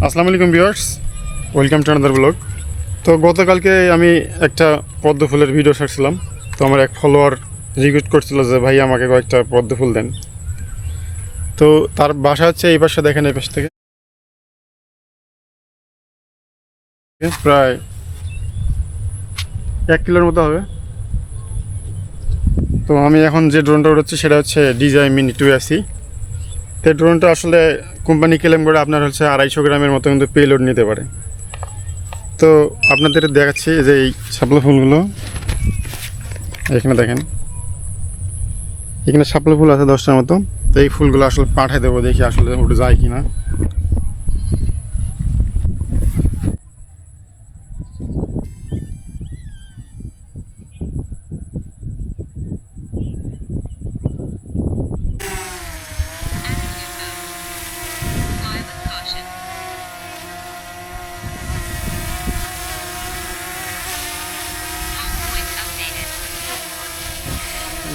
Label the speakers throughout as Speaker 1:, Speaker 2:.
Speaker 1: আসসালামু আলাইকুম viewers, welcome to another blog. তো গতকালকে আমি একটা পদ্ম ফুলের ভিডিও ছাড়ছিলাম। তো আমার এক ফলোয়ার রিকোয়েস্ট করছিল যে ভাই আমাকে কয়েকটা পদ্ম ফুল দেন। তো তার বাসা হচ্ছে এই পাশে, দেখেন এই পাশ থেকে প্রায় 1 কিলোর মতো হবে। তো আমি এখন যে ড্রোনটা উড়াচ্ছি সেটা হচ্ছে DJI Mini 280। তো ড্রোনটা আসলে কোম্পানি ক্লেম করে আপনার হচ্ছে 250 গ্রামের মতো কিন্তু পেলোড নিতে পারে। তো আপনাদের দেখাচ্ছি যে এই শাপলা ফুলগুলো এখানে দেখেন, এখানে শাপলা ফুল আছে 10টার মতো। তো এই ফুলগুলো আসলে পাঠিয়ে দেবো, দেখি আসলে উঠে যায় কিনা।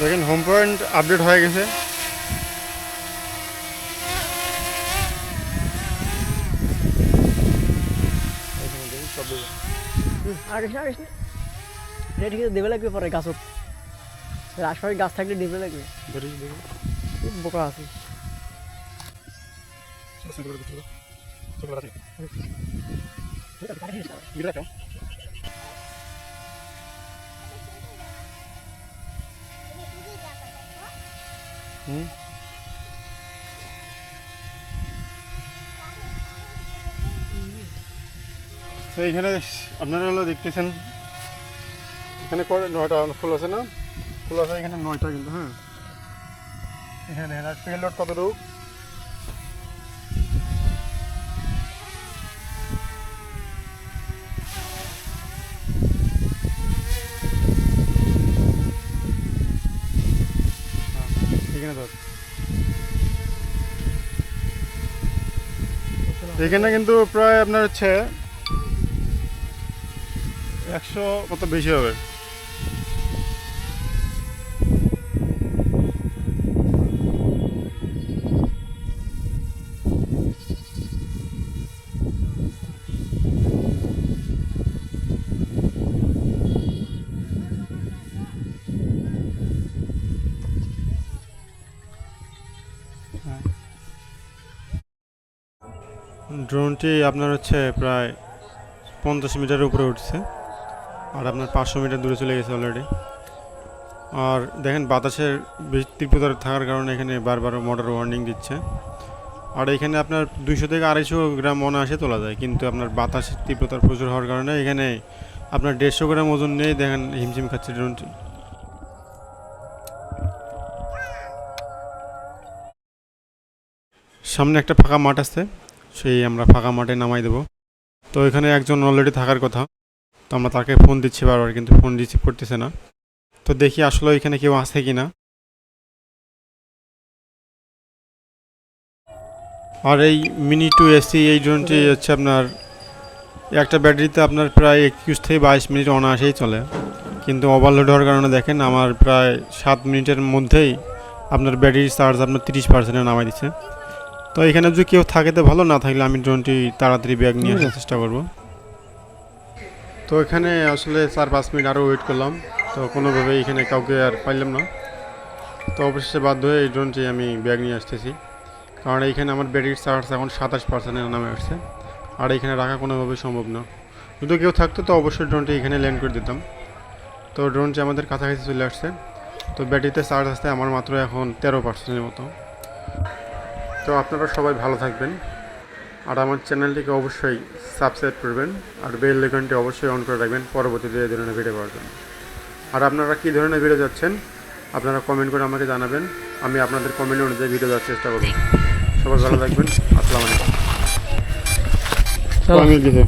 Speaker 1: দেখেন হোম পয়েন্ট আপডেট হয়ে গেছে।
Speaker 2: দেবে লাগবে পরে গাছত আশপাশে গাছ থাকলে দেবে লাগবে বোকা আছে।
Speaker 1: তো এইখানে আপনারা হলো দেখতেছেন, এখানে 9টা ফুল আছে না, ফুল আছে এখানে 9টা কিন্তু। হ্যাঁ, এখানে দেখেন আর পেলোড কতটুকু। এখানে ধর, এখানে কিন্তু প্রায় আপনার হচ্ছে 100 মতো বেশি হবে। ড্রোনটি আপনার হচ্ছে প্রায় 50 মিটারের উপরে উঠছে, আর আপনার 500 মিটার দূরে চলে গেছে অলরেডি। আর দেখেন বাতাসের বেশি তীব্রতা থাকার কারণে এখানে বারবার মোটর ওয়ার্নিং দিচ্ছে। আর এখানে আপনার 200 থেকে 250 গ্রাম অনায়াসে তোলা যায়, কিন্তু আপনার বাতাসের তীব্রতার প্রচুর হওয়ার কারণে এখানে আপনার 150 গ্রাম ওজন নিয়ে দেখেন হিমশিম খাচ্ছে ড্রোনটি। সামনে একটা ফাঁকা মাঠ আছে, সেই আমরা ফাঁকা মাঠে নামাই দেবো। তো এখানে একজন অলরেডি থাকার কথা, তো আমরা তাকে ফোন দিচ্ছি বারবার, কিন্তু ফোন রিসিভ করতেছে না। তো দেখি আসলে এখানে কেউ আছে কি না। আর এই মিনি 280 এই ড্রোনটি হচ্ছে আপনার একটা ব্যাটারিতে আপনার প্রায় 21 থেকে 22 মিনিট অনায়াসেই চলে, কিন্তু ওভারলোড হওয়ার কারণে দেখেন আমার প্রায় 7 মিনিটের মধ্যেই আপনার ব্যাটারি চার্জ আপনার 30% নামাই দিচ্ছে। তো এখানে যদি কেউ থাকে তো ভালো, না থাকলে আমি ড্রোনটি তাড়াতাড়ি ব্যাগ নিয়ে আসার চেষ্টা করব। তো এখানে আসলে 4-5 মিনিট আরও ওয়েট করলাম, তো কোনোভাবে এখানে কাউকে আর পাইলাম না। তো অবশেষে বাধ্য হয়ে এই ড্রোনটি আমি ব্যাগ নিয়ে আসতেছি, কারণ এইখানে আমার ব্যাটারির চার্জ এখন 27% নামে আসছে, আর এখানে রাখা কোনোভাবে সম্ভব না। যদি কেউ থাকতো তো অবশ্যই ড্রোনটি এখানে ল্যান্ড করে দিতাম। তো ড্রোনটি আমাদের কাছাকাছি চলে আসছে। তো ব্যাটারিতে চার্জ আসতে আমার মাত্র এখন 13%-এর মতো। তো আপনারা সবাই ভালো থাকবেন, আর আমার চ্যানেলটিকে অবশ্যই সাবস্ক্রাইব করবেন, আর বেল আইকনটি অবশ্যই অন করে রাখবেন পরবর্তীতে এই ধরনের ভিডিও পাওয়ার জন্য। আর আপনারা কী ধরনের ভিডিও যাচ্ছেন আপনারা কমেন্ট করে আমাকে জানাবেন, আমি আপনাদের কমেন্ট অনুযায়ী ভিডিও দেওয়ার চেষ্টা করব। সবাই ভালো থাকবেন, আসসালামু আলাইকুম।